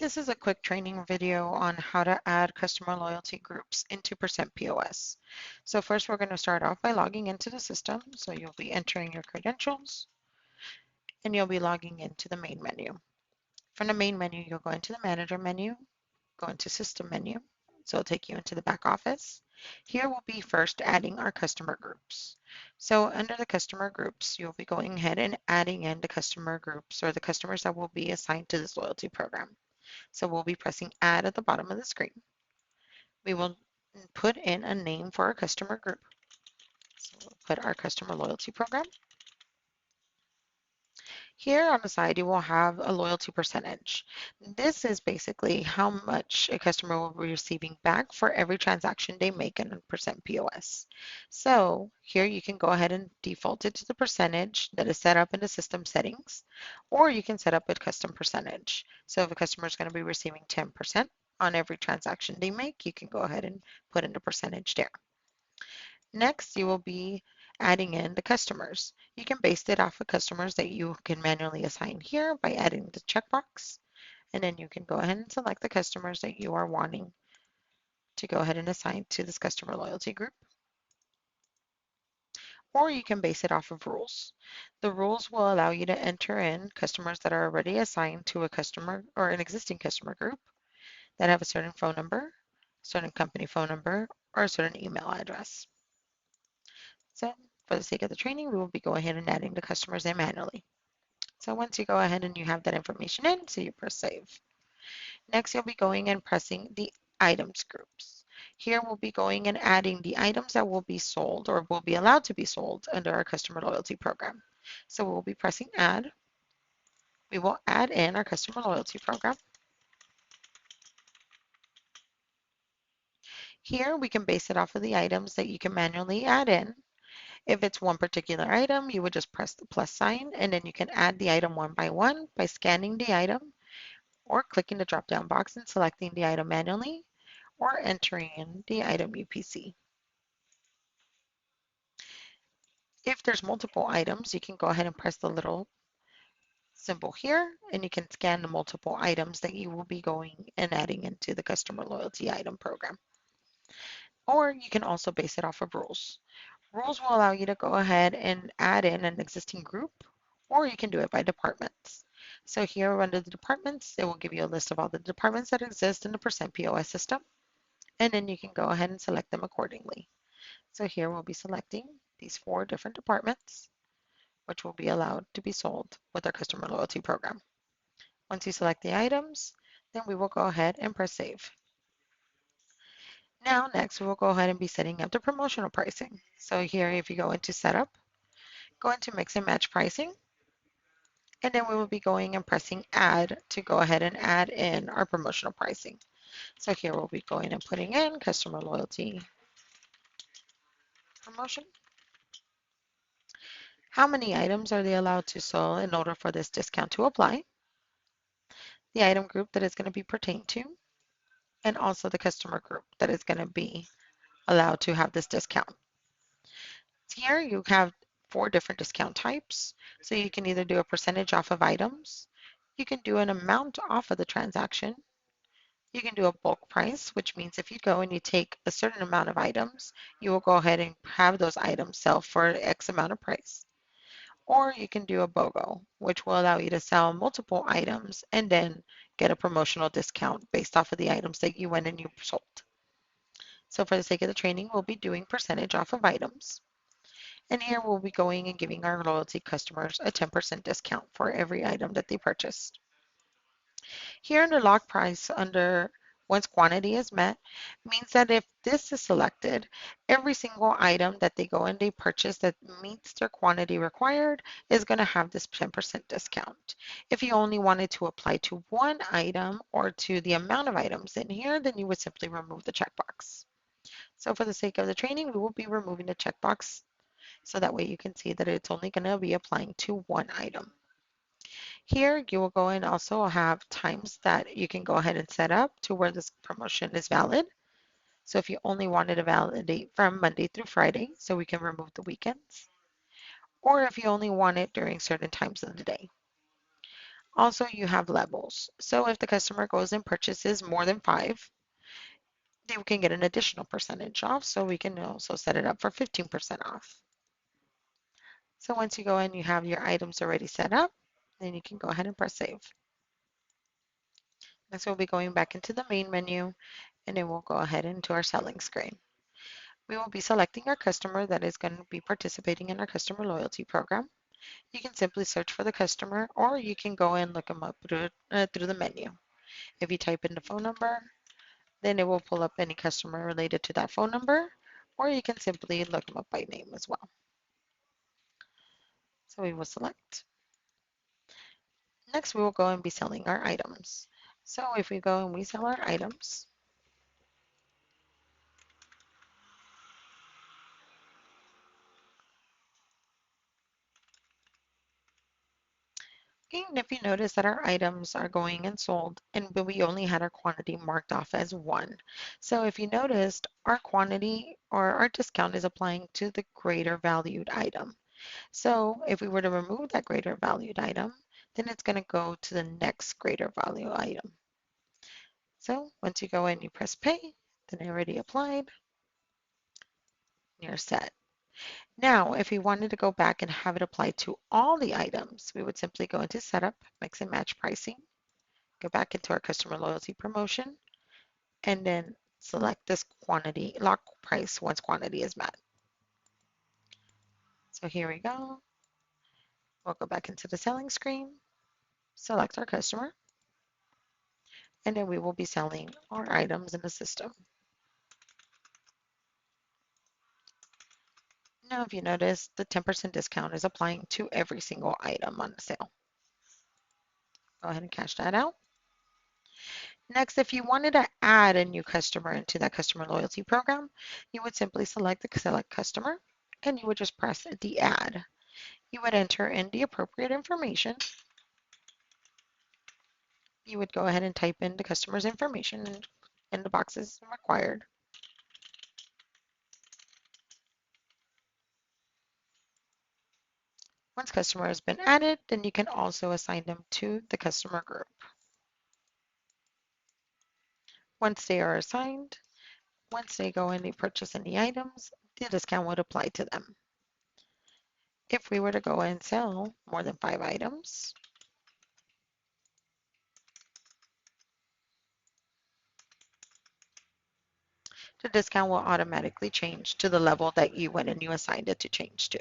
This is a quick training video on how to add customer loyalty groups into Percent POS. So first we're going to start off by logging into the system. So you'll be entering your credentials and you'll be logging into the main menu. From the main menu, you'll go into the manager menu, go into system menu. So it'll take you into the back office. Here we'll be first adding our customer groups. So under the customer groups, you'll be going ahead and adding in the customer groups or the customers that will be assigned to this loyalty program. So we'll be pressing add at the bottom of the screen. We will put in a name for our customer group. So we'll put our customer loyalty program. Here on the side, you will have a loyalty percentage. This is basically how much a customer will be receiving back for every transaction they make in a Percent POS. So here you can go ahead and default it to the percentage that is set up in the system settings, or you can set up a custom percentage. So if a customer is going to be receiving 10% on every transaction they make, you can go ahead and put in the percentage there. Next, you will be adding in the customers. You can base it off of customers that you can manually assign here by adding the checkbox. And then you can go ahead and select the customers that you are wanting to go ahead and assign to this customer loyalty group. Or you can base it off of rules. The rules will allow you to enter in customers that are already assigned to a customer or an existing customer group that have a certain phone number, certain company phone number, or a certain email address. So for the sake of the training, we will be going ahead and adding the customers in manually. So once you go ahead and you have that information in, so you press save. Next, you'll be going and pressing the items groups. Here we'll be going and adding the items that will be sold or will be allowed to be sold under our customer loyalty program. So we'll be pressing add. We will add in our customer loyalty program. Here we can base it off of the items that you can manually add in. If it's one particular item, you would just press the plus sign and then you can add the item one by scanning the item or clicking the drop down box and selecting the item manually or entering in the item UPC. If there's multiple items, you can go ahead and press the little symbol here and you can scan the multiple items that you will be going and adding into the customer loyalty item program. Or you can also base it off of rules. Rules will allow you to go ahead and add in an existing group, or you can do it by departments. So here under the departments, it will give you a list of all the departments that exist in the Percent POS system, and then you can go ahead and select them accordingly. So here we'll be selecting these 4 different departments, which will be allowed to be sold with our customer loyalty program. Once you select the items, then we will go ahead and press save. Now, next, we will go ahead and be setting up the promotional pricing. So here, if you go into setup, go into mix and match pricing, and then we will be going and pressing add to go ahead and add in our promotional pricing. So here we'll be going and putting in customer loyalty promotion. How many items are they allowed to sell in order for this discount to apply? The item group that it's going to be pertained to, and also the customer group that is going to be allowed to have this discount. Here you have 4 different discount types. So you can either do a percentage off of items, you can do an amount off of the transaction, you can do a bulk price, which means if you go and you take a certain amount of items, you will go ahead and have those items sell for X amount of price. Or you can do a BOGO, which will allow you to sell multiple items and then get a promotional discount based off of the items that you went and you sold. So for the sake of the training, we'll be doing percentage off of items. And here we'll be going and giving our loyalty customers a 10% discount for every item that they purchased. Here under log price under once quantity is met means that if this is selected, every single item that they go and they purchase that meets their quantity required is going to have this 10% discount. If you only wanted to apply to one item or to the amount of items in here, then you would simply remove the checkbox. So for the sake of the training, we will be removing the checkbox so that way you can see that it's only going to be applying to one item. Here you will go and also have times that you can go ahead and set up to where this promotion is valid. So if you only wanted to validate from Monday through Friday, so we can remove the weekends, or if you only want it during certain times of the day. Also, you have levels. So if the customer goes and purchases more than 5, they can get an additional percentage off. So we can also set it up for 15% off. So once you go in, you have your items already set up, then you can go ahead and press save. Next, we'll be going back into the main menu, and then we'll go ahead into our selling screen. We will be selecting our customer that is going to be participating in our customer loyalty program. You can simply search for the customer, or you can go and look them up through the menu. If you type in the phone number, then it will pull up any customer related to that phone number, or you can simply look them up by name as well. So we will select. Next, we will go and be selling our items. So if we go and we sell our items, and if you notice that our items are going and sold, but we only had our quantity marked off as 1. So if you noticed, our quantity or our discount is applying to the greater valued item. So if we were to remove that greater valued item, then it's going to go to the next greater value item. So once you go in, you press pay, then already applied, you're set. Now, if we wanted to go back and have it applied to all the items, we would simply go into setup, mix and match pricing, go back into our customer loyalty promotion, and then select this quantity, lock price once quantity is met. So here we go. We'll go back into the selling screen, select our customer, and then we will be selling our items in the system. Now, if you notice, the 10% discount is applying to every single item on the sale. Go ahead and cash that out. Next, if you wanted to add a new customer into that customer loyalty program, you would simply select the select customer and you would just press the add. You would enter in the appropriate information. You would go ahead and type in the customer's information in the boxes required. Once customer has been added, then you can also assign them to the customer group. Once they are assigned, once they go and they purchase any items, the discount would apply to them. If we were to go and sell more than 5 items, the discount will automatically change to the level that you went and you assigned it to change to.